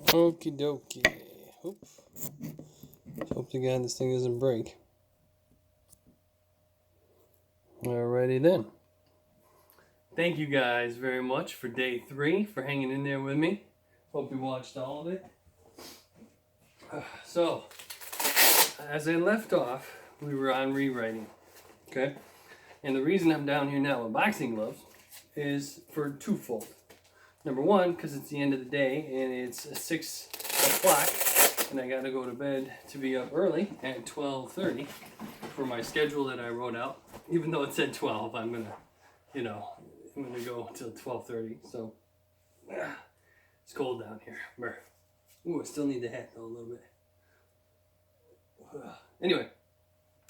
Okie dokie. Hope to God this thing doesn't break. Alrighty then. Thank you guys very much for day 3, for hanging in there with me. Hope you watched all of it. So, as I left off, we were on rewriting. Okay? And the reason I'm down here now with boxing gloves is for twofold. Number one, because it's the end of the day and it's 6 o'clock and I gotta go to bed to be up early at 12:30 for my schedule that I wrote out. Even though it said 12, I'm gonna go till 12:30. So it's cold down here. Ooh, I still need the hat though a little bit. Anyway,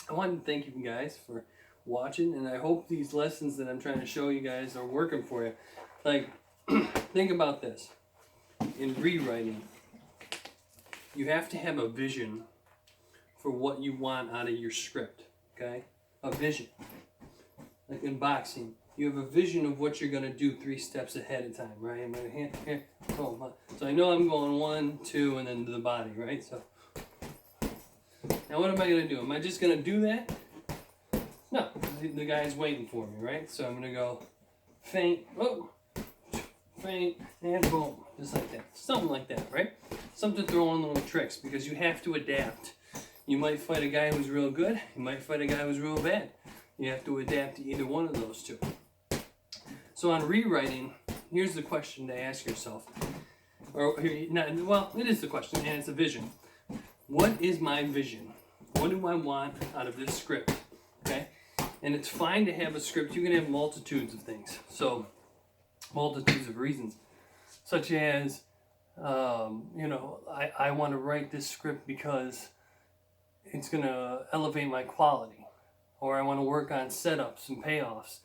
I wanted to thank you guys for watching, and I hope these lessons that I'm trying to show you guys are working for you. Like, think about this. In rewriting, you have to have a vision for what you want out of your script, okay? A vision. Like in boxing, you have a vision of what you're going to do 3 steps ahead of time, right? I'm going to here. Oh, so I know I'm going 1, 2, and then to the body, right? So now what am I going to do? Am I just going to do that? No, the guy's waiting for me, right? So I'm going to go feint, feint, and boom, just like that. Something like that, right? Something to throw in little tricks, because you have to adapt. You might fight a guy who's real good. You might fight a guy who's real bad. You have to adapt to either one of those two. So on rewriting, here's the question to ask yourself. It is the question, and it's a vision. What is my vision? What do I want out of this script? Okay? And it's fine to have a script. You can have multitudes of things. So, multitudes of reasons. Such as, I want to write this script because it's going to elevate my quality. Or I want to work on setups and payoffs.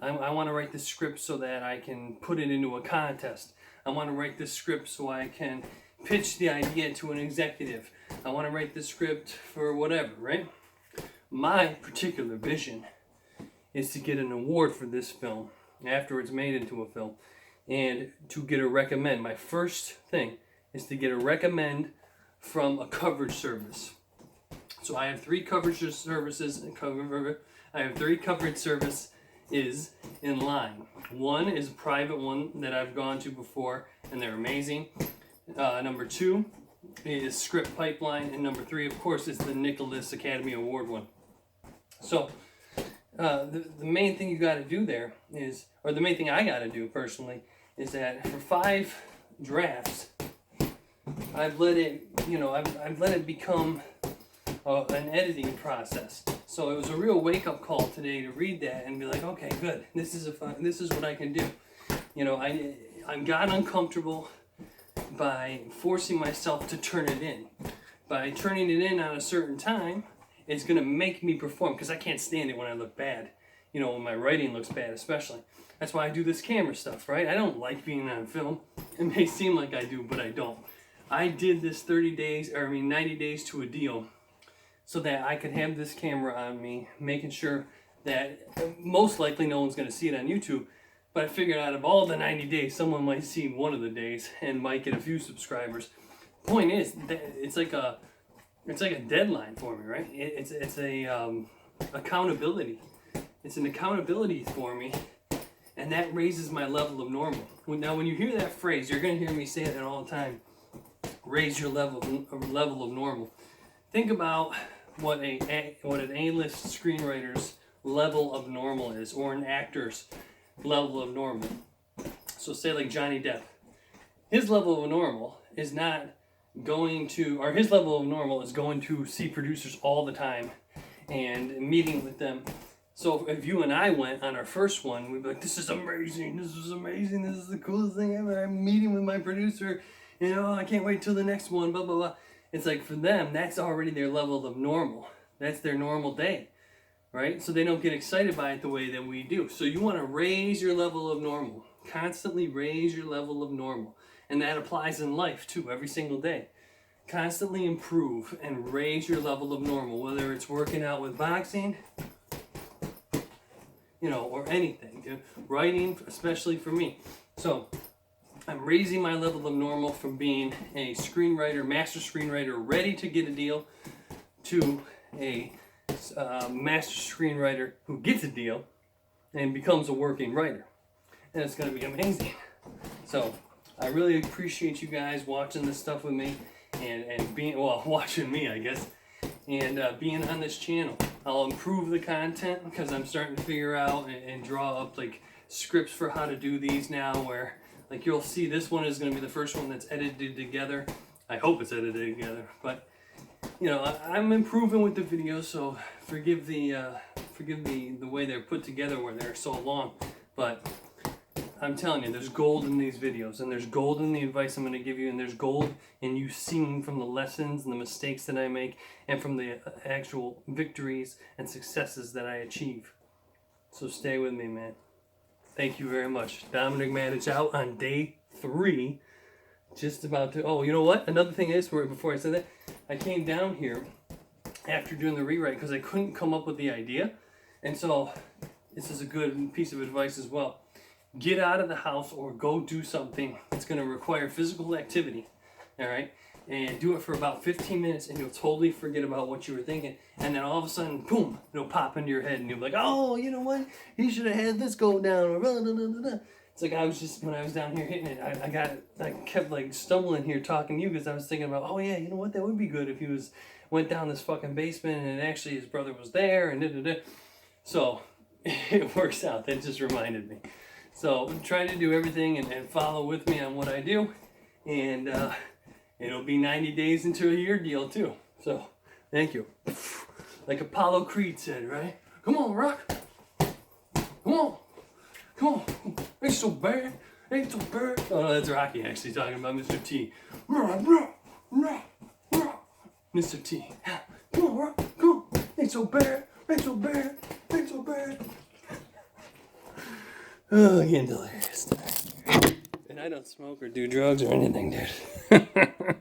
I want to write this script so that I can put it into a contest. I want to write this script so I can pitch the idea to an executive. I want to write this script for whatever, right? My particular vision is to get an award for this film after it's made into a film, and to get a recommend. My first thing is to get a recommend from a coverage service. So I have 3 coverage services. I have 3 coverage services in line. One is a private one that I've gone to before, and they're amazing. Number 2 is Script Pipeline, and number 3, of course, is the Nicholas Academy Award one. So the main thing you got to do there is, or the main thing I got to do personally, is that for 5 drafts, I've let it become an editing process. So it was a real wake-up call today to read that and be like, okay, good. This is what I can do. I got uncomfortable by forcing myself to turn it in. By turning it in on a certain time, it's going to make me perform, because I can't stand it when I look bad. When my writing looks bad, especially. That's why I do this camera stuff, right? I don't like being on film. It may seem like I do, but I don't. I did this 90 days to a deal, so that I could have this camera on me, making sure that most likely no one's going to see it on YouTube. But I figured out of all the 90 days, someone might see one of the days and might get a few subscribers. Point is, it's like a deadline for me, right? It's a accountability. It's an accountability for me, and that raises my level of normal. Now, when you hear that phrase, you're going to hear me say it all the time. Raise your level of normal. Think about what an A-list screenwriter's level of normal is, or an actor's level of normal. So say like Johnny Depp. His level of normal is not going to, or his level of normal is going to see producers all the time and meeting with them. So if you and I went on our first one, we'd be like, this is amazing, this is the coolest thing ever, I'm meeting with my producer, I can't wait till the next one, blah, blah, blah. It's like, for them, that's already their level of normal. That's their normal day, right? So they don't get excited by it the way that we do. So you want to raise your level of normal. Constantly raise your level of normal. And that applies in life, too, every single day. Constantly improve and raise your level of normal, whether it's working out with boxing, or anything. Writing, especially for me. So I'm raising my level of normal from being a screenwriter, master screenwriter, ready to get a deal, to a master screenwriter who gets a deal and becomes a working writer. And it's going to be amazing. So I really appreciate you guys watching this stuff with me and being, well, watching me, I guess, and being on this channel. I'll improve the content because I'm starting to figure out and draw up like scripts for how to do these now, where like you'll see this one is going to be the first one that's edited together. I hope it's edited together, but you know, I'm improving with the videos, so forgive the way they're put together where they're so long, but I'm telling you, there's gold in these videos, and there's gold in the advice I'm going to give you, and there's gold in you seeing from the lessons and the mistakes that I make, and from the actual victories and successes that I achieve. So stay with me, man. Thank you very much. Dominic Matic out on day 3. Just about to, oh, you know what? Another thing is, before I said that, I came down here after doing the rewrite because I couldn't come up with the idea. And so, this is a good piece of advice as well. Get out of the house or go do something that's going to require physical activity, all right? And do it for about 15 minutes and you'll totally forget about what you were thinking. And then all of a sudden, boom, it'll pop into your head and you'll be like, oh, you know what? He should have had this go down. Or blah, blah, blah, blah. It's like I was just, when I was down here hitting it, I kept like stumbling here talking to you because I was thinking about, oh yeah, you know what? That would be good if he went down this fucking basement and actually his brother was there and da-da-da. So it works out. That just reminded me. So try to do everything and follow with me on what I do. And it'll be 90 days into a year deal too. So thank you. Like Apollo Creed said, right? Come on, Rock. Come on. Come on. Ain't so bad. Ain't so bad. Oh, no, that's Rocky actually talking about Mr. T. Mr. T. Come on, Rock. Come on. Ain't so bad. Ain't so bad. Ain't so bad. Oh, again, delirious. And I don't smoke or do drugs or anything, dude.